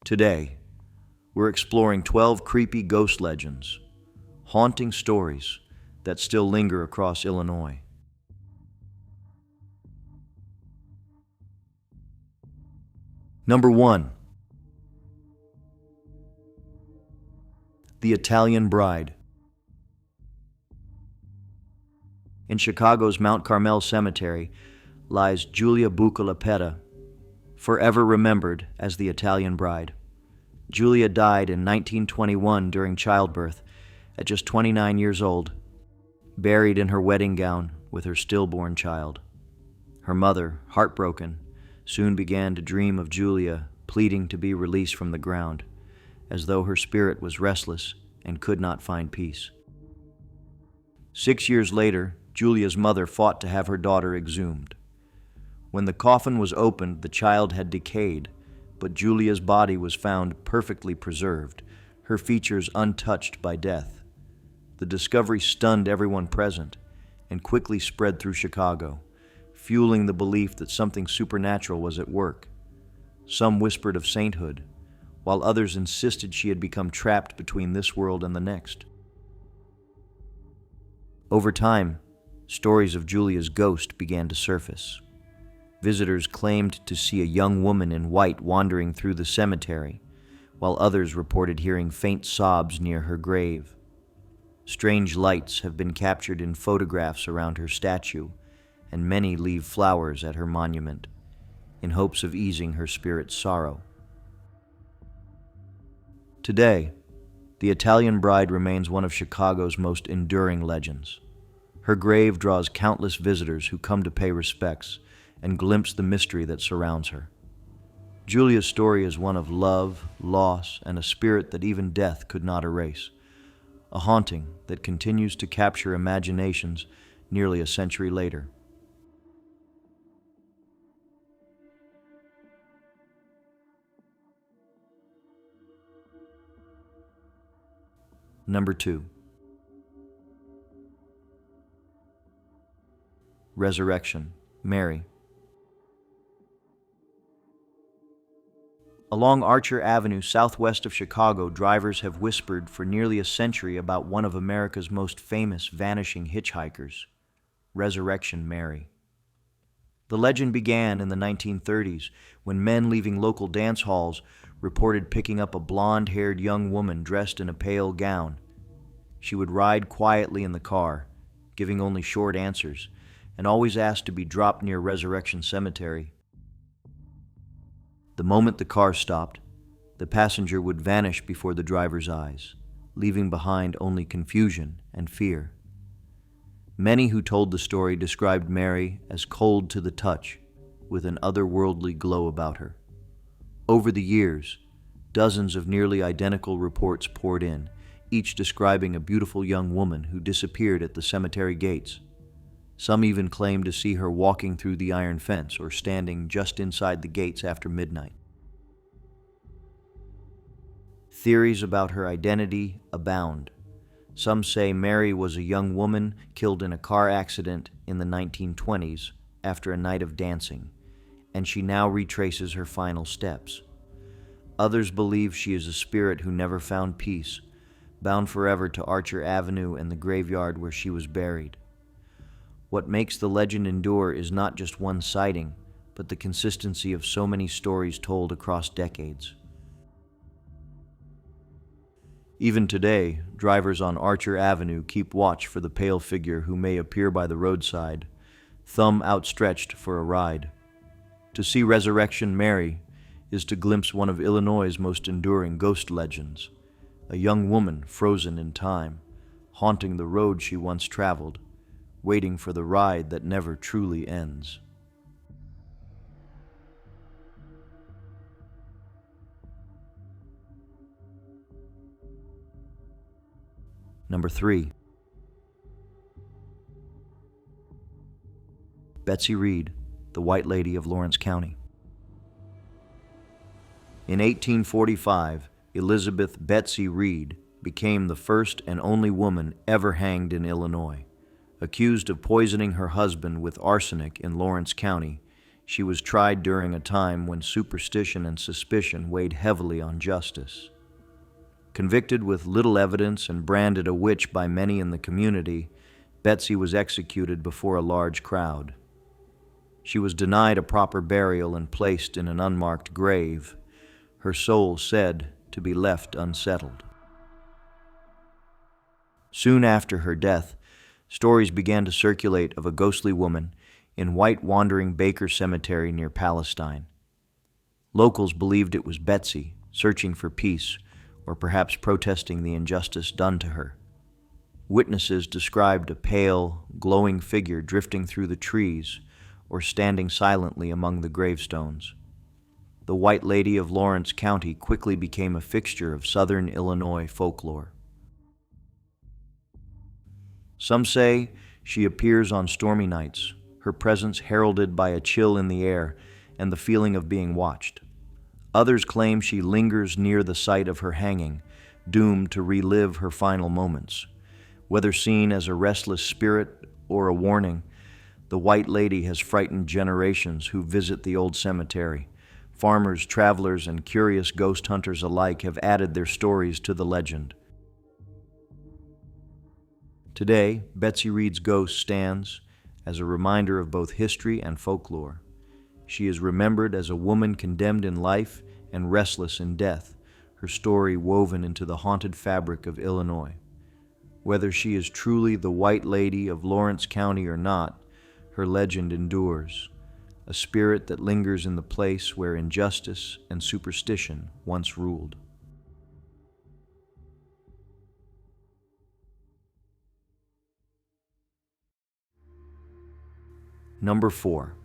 Today, we're exploring 12 creepy ghost legends, haunting stories that still linger across Illinois. Number 1. The Italian Bride. In Chicago's Mount Carmel Cemetery lies Giulia Bucalapetta, forever remembered as the Italian Bride. Giulia died in 1921 during childbirth at just 29 years old, buried in her wedding gown with her stillborn child. Her mother, heartbroken, soon began to dream of Giulia pleading to be released from the ground, as though her spirit was restless and could not find peace. 6 years later, Giulia's mother fought to have her daughter exhumed. When the coffin was opened, the child had decayed, but Giulia's body was found perfectly preserved, her features untouched by death. The discovery stunned everyone present and quickly spread through Chicago, fueling the belief that something supernatural was at work. Some whispered of sainthood, while others insisted she had become trapped between this world and the next. Over time, stories of Giulia's ghost began to surface. Visitors claimed to see a young woman in white wandering through the cemetery, while others reported hearing faint sobs near her grave. Strange lights have been captured in photographs around her statue, and many leave flowers at her monument, in hopes of easing her spirit's sorrow. Today, the Italian Bride remains one of Chicago's most enduring legends. Her grave draws countless visitors who come to pay respects and glimpse the mystery that surrounds her. Giulia's story is one of love, loss, and a spirit that even death could not erase, a haunting that continues to capture imaginations nearly a century later. Number 2. Resurrection, Mary. Along Archer Avenue, southwest of Chicago, drivers have whispered for nearly a century about one of America's most famous vanishing hitchhikers, Resurrection Mary. The legend began in the 1930s when men leaving local dance halls reported picking up a blonde-haired young woman dressed in a pale gown. She would ride quietly in the car, giving only short answers, and always asked to be dropped near Resurrection Cemetery. The moment the car stopped, the passenger would vanish before the driver's eyes, leaving behind only confusion and fear. Many who told the story described Mary as cold to the touch, with an otherworldly glow about her. Over the years, dozens of nearly identical reports poured in, each describing a beautiful young woman who disappeared at the cemetery gates. Some even claimed to see her walking through the iron fence or standing just inside the gates after midnight. Theories about her identity abound. Some say Mary was a young woman killed in a car accident in the 1920s after a night of dancing, and she now retraces her final steps. Others believe she is a spirit who never found peace, bound forever to Archer Avenue and the graveyard where she was buried. What makes the legend endure is not just one sighting, but the consistency of so many stories told across decades. Even today, drivers on Archer Avenue keep watch for the pale figure who may appear by the roadside, thumb outstretched for a ride. To see Resurrection Mary is to glimpse one of Illinois' most enduring ghost legends, a young woman frozen in time, haunting the road she once traveled, waiting for the ride that never truly ends. Number 3. Betsy Reed, the White Lady of Lawrence County. In 1845, Elizabeth Betsy Reed became the first and only woman ever hanged in Illinois. Accused of poisoning her husband with arsenic in Lawrence County, She was tried during a time when superstition and suspicion weighed heavily on justice. Convicted with little evidence and branded a witch by many in the community, Betsy was executed before a large crowd. She was denied a proper burial and placed in an unmarked grave, her soul said to be left unsettled. Soon after her death, stories began to circulate of a ghostly woman in white wandering Baker Cemetery near Palestine. Locals believed it was Betsy, searching for peace, or perhaps protesting the injustice done to her. Witnesses described a pale, glowing figure drifting through the trees or standing silently among the gravestones. The White Lady of Lawrence County quickly became a fixture of southern Illinois folklore. Some say she appears on stormy nights, her presence heralded by a chill in the air and the feeling of being watched. Others claim she lingers near the site of her hanging, doomed to relive her final moments. Whether seen as a restless spirit or a warning, the White Lady has frightened generations who visit the old cemetery. Farmers, travelers, and curious ghost hunters alike have added their stories to the legend. Today, Betsy Reed's ghost stands as a reminder of both history and folklore. She is remembered as a woman condemned in life and restless in death, her story woven into the haunted fabric of Illinois. Whether she is truly the White Lady of Lawrence County or not, her legend endures, a spirit that lingers in the place where injustice and superstition once ruled. Number 4.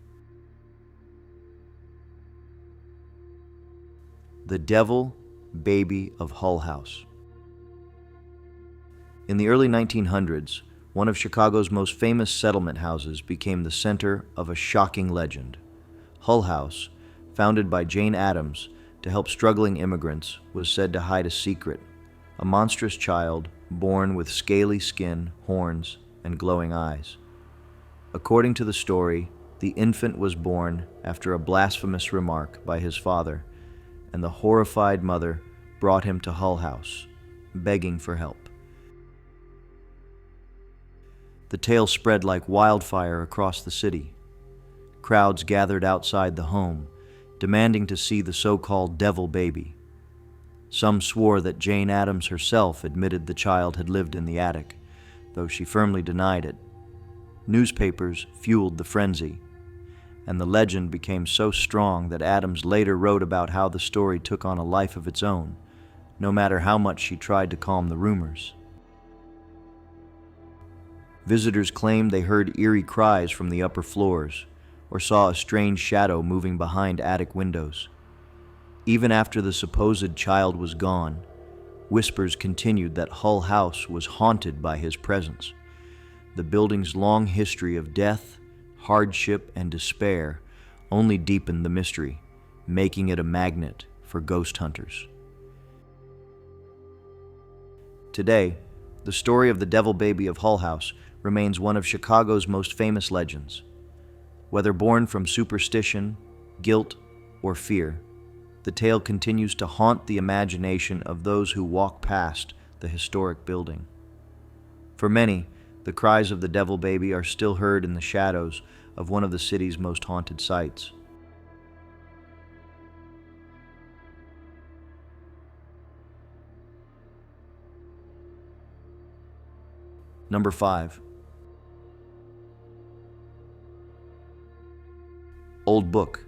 The Devil Baby of Hull House. In the early 1900s, one of Chicago's most famous settlement houses became the center of a shocking legend. Hull House, founded by Jane Addams to help struggling immigrants, was said to hide a secret, a monstrous child born with scaly skin, horns, and glowing eyes. According to the story, the infant was born after a blasphemous remark by his father, and the horrified mother brought him to Hull House, begging for help. The tale spread like wildfire across the city. Crowds gathered outside the home, demanding to see the so-called devil baby. Some swore that Jane Addams herself admitted the child had lived in the attic, though she firmly denied it. Newspapers fueled the frenzy, and the legend became so strong that Addams later wrote about how the story took on a life of its own, no matter how much she tried to calm the rumors. Visitors claimed they heard eerie cries from the upper floors, or saw a strange shadow moving behind attic windows. Even after the supposed child was gone, whispers continued that Hull House was haunted by his presence. The building's long history of death, hardship, and despair only deepened the mystery, making it a magnet for ghost hunters. Today, the story of the Devil Baby of Hull House remains one of Chicago's most famous legends. Whether born from superstition, guilt, or fear, the tale continues to haunt the imagination of those who walk past the historic building. For many, the cries of the Devil Baby are still heard in the shadows of one of the city's most haunted sites. Number 5. Old Book.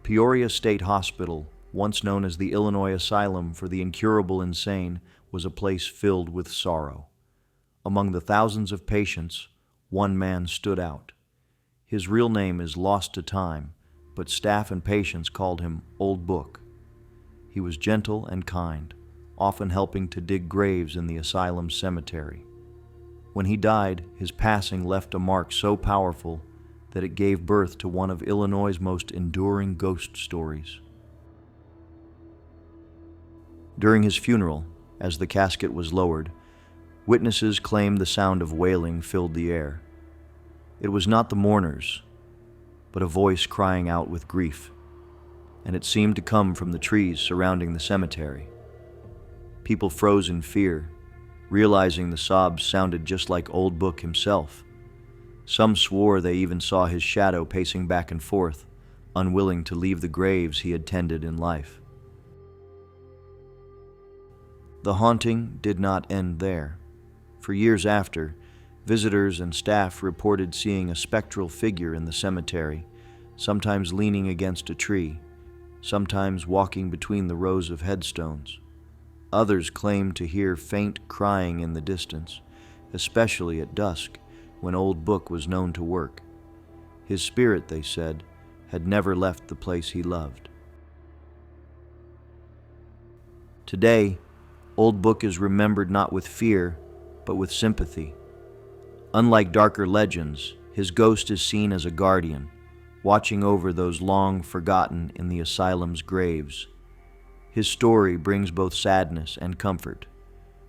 Peoria State Hospital, once known as the Illinois Asylum for the Incurable Insane, was a place filled with sorrow. Among the thousands of patients, one man stood out. His real name is lost to time, but staff and patients called him Old Book. He was gentle and kind, often helping to dig graves in the asylum cemetery. When he died, his passing left a mark so powerful that it gave birth to one of Illinois' most enduring ghost stories. During his funeral, as the casket was lowered, witnesses claimed the sound of wailing filled the air. It was not the mourners, but a voice crying out with grief, and it seemed to come from the trees surrounding the cemetery. People froze in fear, realizing the sobs sounded just like Old Book himself. Some swore they even saw his shadow pacing back and forth, unwilling to leave the graves he had tended in life. The haunting did not end there. For years after, visitors and staff reported seeing a spectral figure in the cemetery, sometimes leaning against a tree, sometimes walking between the rows of headstones. Others claimed to hear faint crying in the distance, especially at dusk, when Old Book was known to work. His spirit, they said, had never left the place he loved. Today, Old Book is remembered not with fear, but with sympathy. Unlike darker legends, his ghost is seen as a guardian, watching over those long forgotten in the asylum's graves. His story brings both sadness and comfort,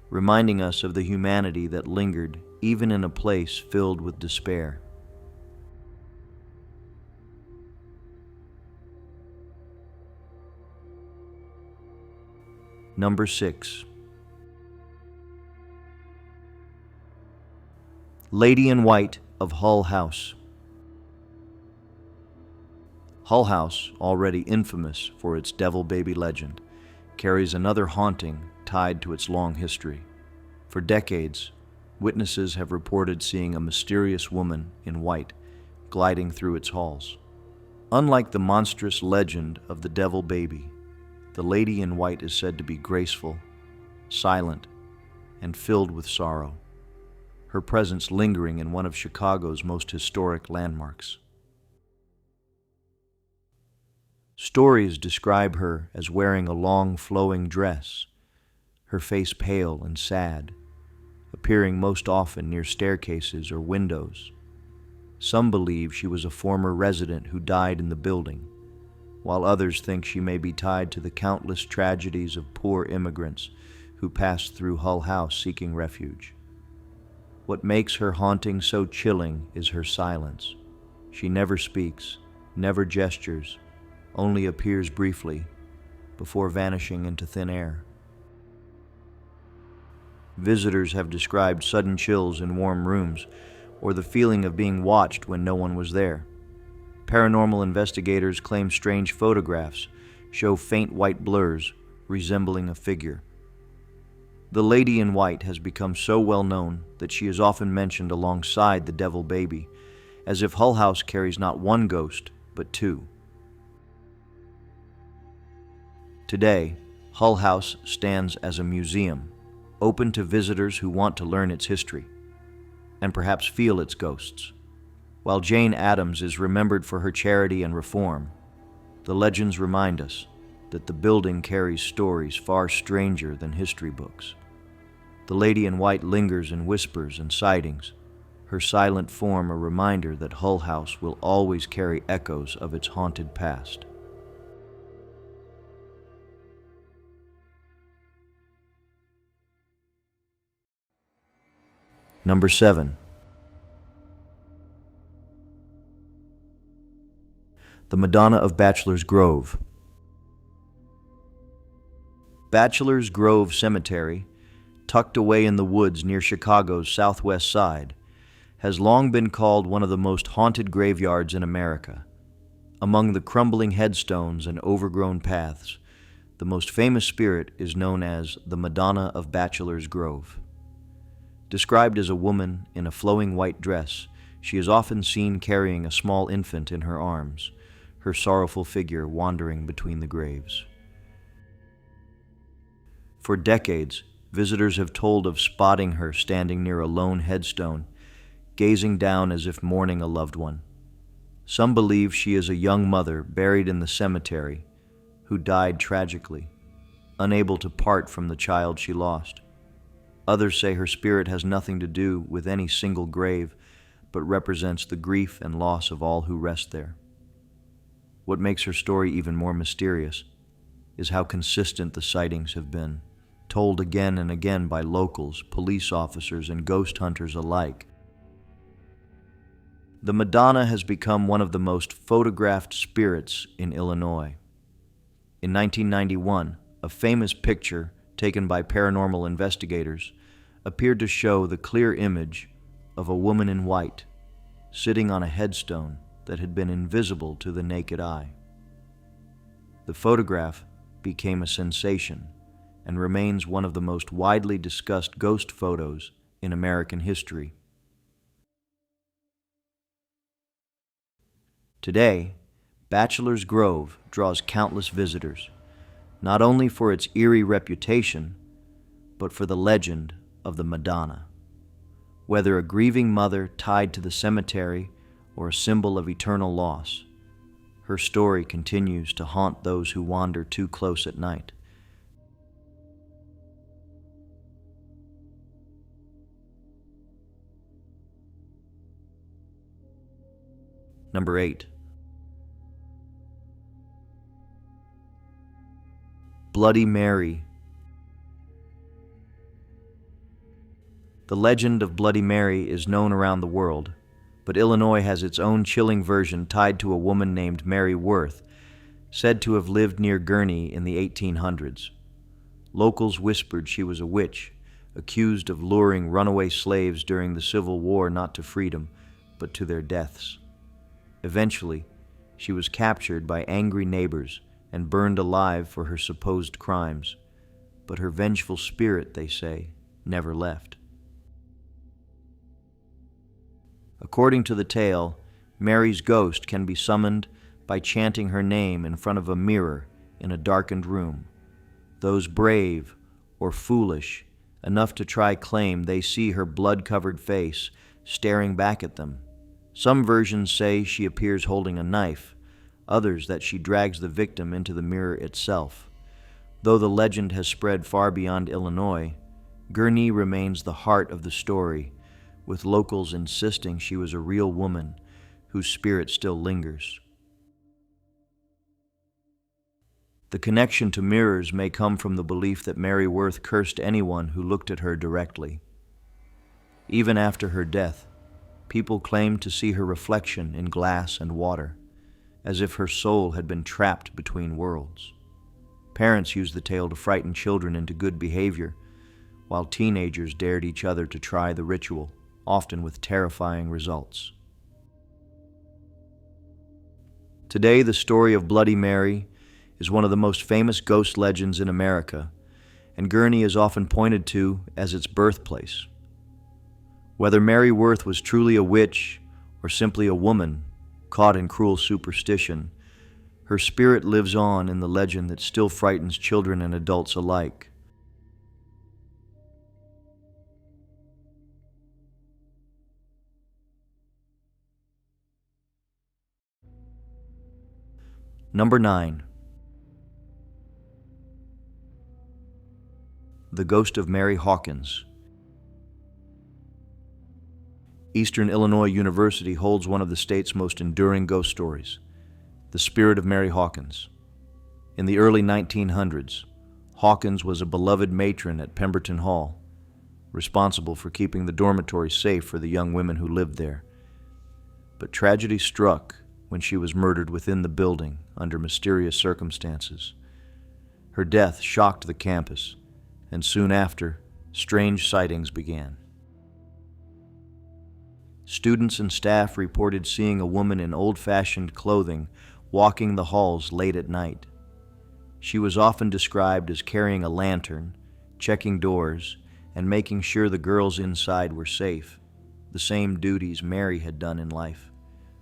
reminding us of the humanity that lingered even in a place filled with despair. Number 6. Lady in White of Hull House. Hull House, already infamous for its devil baby legend, carries another haunting tied to its long history. For decades, witnesses have reported seeing a mysterious woman in white gliding through its halls. Unlike the monstrous legend of the devil baby, the lady in white is said to be graceful, silent, and filled with sorrow, her presence lingering in one of Chicago's most historic landmarks. Stories describe her as wearing a long flowing dress, her face pale and sad, appearing most often near staircases or windows. Some believe she was a former resident who died in the building, while others think she may be tied to the countless tragedies of poor immigrants who passed through Hull House seeking refuge. What makes her haunting so chilling is her silence. She never speaks, never gestures, only appears briefly, before vanishing into thin air. Visitors have described sudden chills in warm rooms, or the feeling of being watched when no one was there. Paranormal investigators claim strange photographs show faint white blurs resembling a figure. The lady in white has become so well known that she is often mentioned alongside the devil baby, as if Hull House carries not one ghost, but two. Today, Hull House stands as a museum, open to visitors who want to learn its history, and perhaps feel its ghosts. While Jane Addams is remembered for her charity and reform, the legends remind us that the building carries stories far stranger than history books. The lady in white lingers in whispers and sightings, her silent form a reminder that Hull House will always carry echoes of its haunted past. Number 7. The Madonna of Bachelor's Grove. Bachelor's Grove Cemetery, tucked away in the woods near Chicago's southwest side, has long been called one of the most haunted graveyards in America. Among the crumbling headstones and overgrown paths, the most famous spirit is known as the Madonna of Bachelor's Grove. Described as a woman in a flowing white dress, she is often seen carrying a small infant in her arms, her sorrowful figure wandering between the graves. For decades, visitors have told of spotting her standing near a lone headstone, gazing down as if mourning a loved one. Some believe she is a young mother buried in the cemetery who died tragically, unable to part from the child she lost. Others say her spirit has nothing to do with any single grave, but represents the grief and loss of all who rest there. What makes her story even more mysterious is how consistent the sightings have been, told again and again by locals, police officers, and ghost hunters alike. The Madonna has become one of the most photographed spirits in Illinois. In 1991, a famous picture taken by paranormal investigators appeared to show the clear image of a woman in white sitting on a headstone that had been invisible to the naked eye. The photograph became a sensation and remains one of the most widely discussed ghost photos in American history. Today, Bachelor's Grove draws countless visitors, not only for its eerie reputation, but for the legend of the Madonna. Whether a grieving mother tied to the cemetery or a symbol of eternal loss, her story continues to haunt those who wander too close at night. Number 8. Bloody Mary. The legend of Bloody Mary is known around the world, but Illinois has its own chilling version tied to a woman named Mary Worth, said to have lived near Gurnee in the 1800s. Locals whispered she was a witch, accused of luring runaway slaves during the Civil War not to freedom, but to their deaths. Eventually, she was captured by angry neighbors and burned alive for her supposed crimes, but her vengeful spirit, they say, never left. According to the tale, Mary's ghost can be summoned by chanting her name in front of a mirror in a darkened room. Those brave or foolish enough to try claim they see her blood-covered face staring back at them. Some versions say she appears holding a knife, others that she drags the victim into the mirror itself. Though the legend has spread far beyond Illinois, Gurnee remains the heart of the story, with locals insisting she was a real woman whose spirit still lingers. The connection to mirrors may come from the belief that Mary Worth cursed anyone who looked at her directly. Even after her death, people claimed to see her reflection in glass and water, as if her soul had been trapped between worlds. Parents used the tale to frighten children into good behavior, while teenagers dared each other to try the ritual, often with terrifying results. Today, the story of Bloody Mary is one of the most famous ghost legends in America, and Gurnee is often pointed to as its birthplace. Whether Mary Worth was truly a witch or simply a woman caught in cruel superstition, her spirit lives on in the legend that still frightens children and adults alike. Number 9. The Ghost of Mary Hawkins. Eastern Illinois University holds one of the state's most enduring ghost stories, the spirit of Mary Hawkins. In the early 1900s, Hawkins was a beloved matron at Pemberton Hall, responsible for keeping the dormitory safe for the young women who lived there. But tragedy struck when she was murdered within the building under mysterious circumstances. Her death shocked the campus, and soon after, strange sightings began. Students and staff reported seeing a woman in old-fashioned clothing walking the halls late at night. She was often described as carrying a lantern, checking doors, and making sure the girls inside were safe, the same duties Mary had done in life.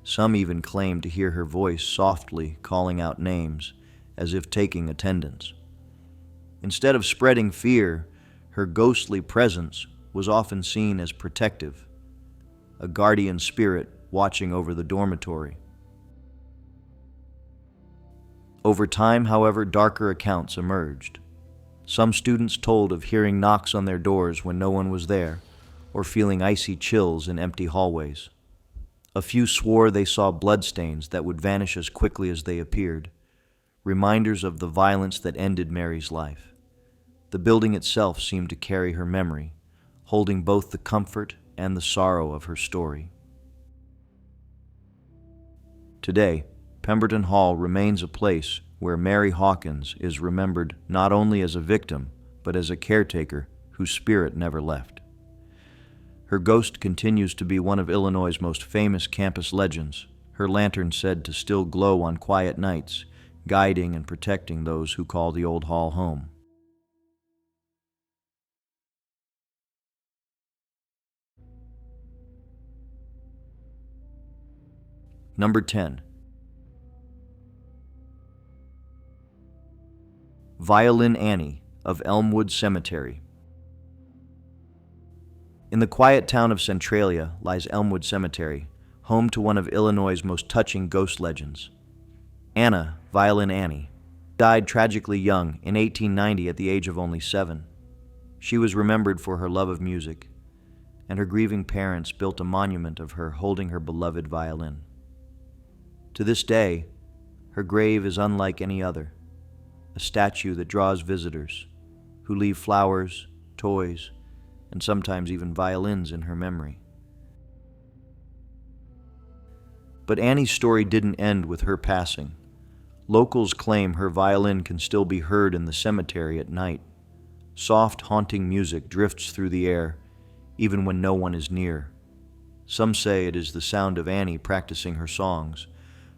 Some even claimed to hear her voice softly calling out names, as if taking attendance. Instead of spreading fear, her ghostly presence was often seen as protective, a guardian spirit watching over the dormitory. Over time, however, darker accounts emerged. Some students told of hearing knocks on their doors when no one was there, or feeling icy chills in empty hallways. A few swore they saw bloodstains that would vanish as quickly as they appeared, reminders of the violence that ended Mary's life. The building itself seemed to carry her memory, holding both the comfort and the sorrow of her story. Today, Pemberton Hall remains a place where Mary Hawkins is remembered not only as a victim, but as a caretaker whose spirit never left. Her ghost continues to be one of Illinois' most famous campus legends, her lantern said to still glow on quiet nights, guiding and protecting those who call the old hall home. Number 10. Violin Annie of Elmwood Cemetery. In the quiet town of Centralia lies Elmwood Cemetery, home to one of Illinois' most touching ghost legends. Anna, Violin Annie, died tragically young in 1890 at the age of only 7. She was remembered for her love of music, and her grieving parents built a monument of her holding her beloved violin. To this day, her grave is unlike any other, a statue that draws visitors who leave flowers, toys, and sometimes even violins in her memory. But Annie's story didn't end with her passing. Locals claim her violin can still be heard in the cemetery at night. Soft, haunting music drifts through the air, even when no one is near. Some say it is the sound of Annie practicing her songs,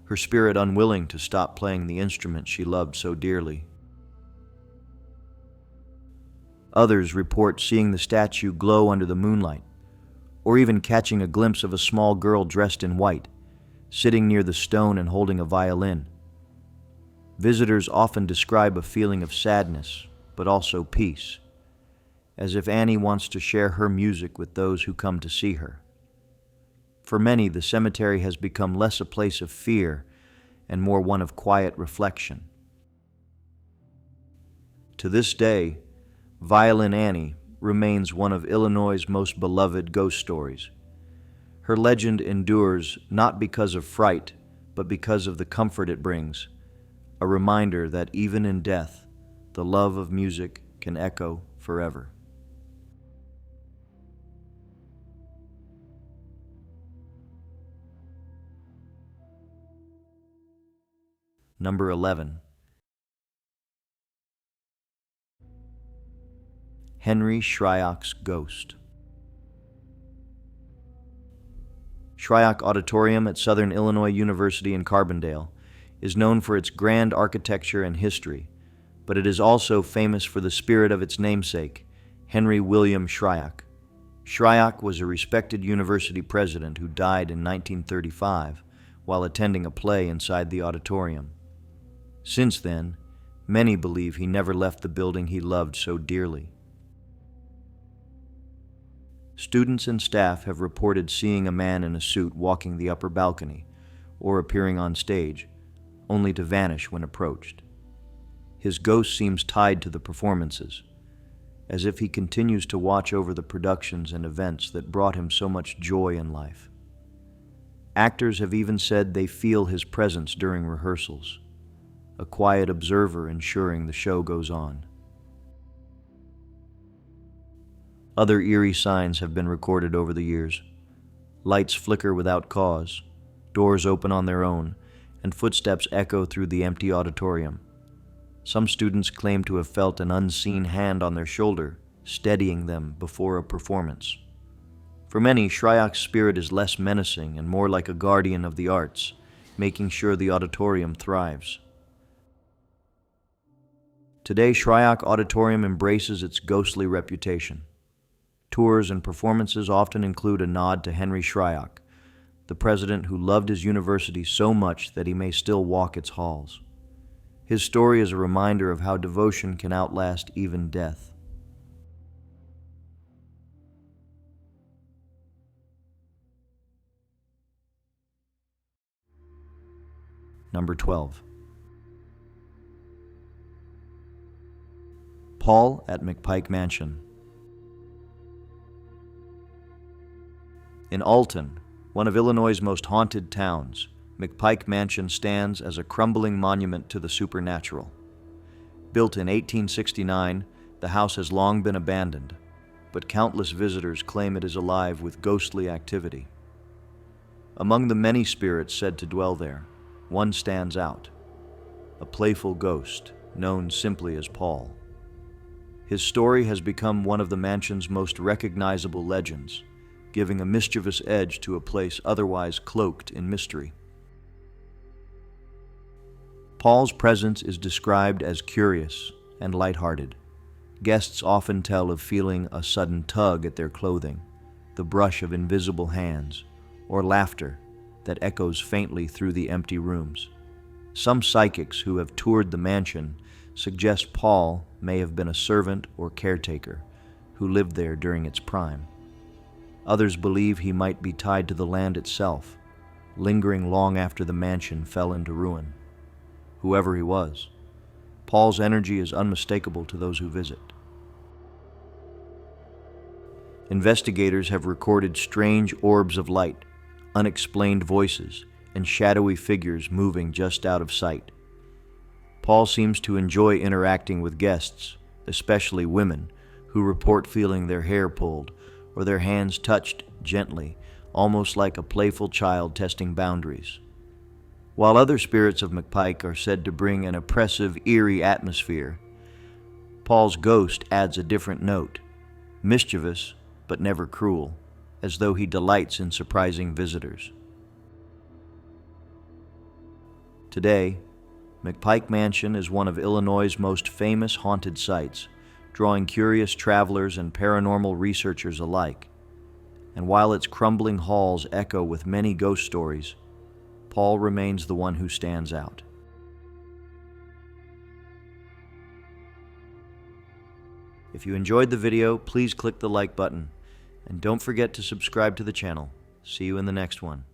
her spirit unwilling to stop playing the instrument she loved so dearly. Others report seeing the statue glow under the moonlight, or even catching a glimpse of a small girl dressed in white, sitting near the stone and holding a violin. Visitors often describe a feeling of sadness, but also peace, as if Annie wants to share her music with those who come to see her. For many, the cemetery has become less a place of fear and more one of quiet reflection. To this day, Violin Annie remains one of Illinois' most beloved ghost stories. Her legend endures not because of fright, but because of the comfort it brings, a reminder that even in death, the love of music can echo forever. Number 11. Henry Shryock's Ghost. Shryock Auditorium at Southern Illinois University in Carbondale is known for its grand architecture and history, but it is also famous for the spirit of its namesake, Henry William Shryock. Shryock was a respected university president who died in 1935 while attending a play inside the auditorium. Since then, many believe he never left the building he loved so dearly. Students and staff have reported seeing a man in a suit walking the upper balcony or appearing on stage, only to vanish when approached. His ghost seems tied to the performances, as if he continues to watch over the productions and events that brought him so much joy in life. Actors have even said they feel his presence during rehearsals, a quiet observer ensuring the show goes on. Other eerie signs have been recorded over the years. Lights flicker without cause, doors open on their own, and footsteps echo through the empty auditorium. Some students claim to have felt an unseen hand on their shoulder, steadying them before a performance. For many, Shryock's spirit is less menacing and more like a guardian of the arts, making sure the auditorium thrives. Today, Shryock Auditorium embraces its ghostly reputation. Tours and performances often include a nod to Henry Shryock, the president who loved his university so much that he may still walk its halls. His story is a reminder of how devotion can outlast even death. Number 12. Paul at McPike Mansion. In Alton, one of Illinois' most haunted towns, McPike Mansion stands as a crumbling monument to the supernatural. Built in 1869, the house has long been abandoned, but countless visitors claim it is alive with ghostly activity. Among the many spirits said to dwell there, one stands out, a playful ghost known simply as Paul. His story has become one of the mansion's most recognizable legends, giving a mischievous edge to a place otherwise cloaked in mystery. Paul's presence is described as curious and lighthearted. Guests often tell of feeling a sudden tug at their clothing, the brush of invisible hands, or laughter that echoes faintly through the empty rooms. Some psychics who have toured the mansion suggest Paul may have been a servant or caretaker who lived there during its prime. Others believe he might be tied to the land itself, lingering long after the mansion fell into ruin. Whoever he was, Paul's energy is unmistakable to those who visit. Investigators have recorded strange orbs of light, unexplained voices, and shadowy figures moving just out of sight. Paul seems to enjoy interacting with guests, especially women, who report feeling their hair pulled or their hands touched gently, almost like a playful child testing boundaries. While other spirits of McPike are said to bring an oppressive, eerie atmosphere, Paul's ghost adds a different note, mischievous but never cruel, as though he delights in surprising visitors. Today, McPike Mansion is one of Illinois' most famous haunted sites, drawing curious travelers and paranormal researchers alike. And while its crumbling halls echo with many ghost stories, Paul remains the one who stands out. If you enjoyed the video, please click the like button, and don't forget to subscribe to the channel. See you in the next one.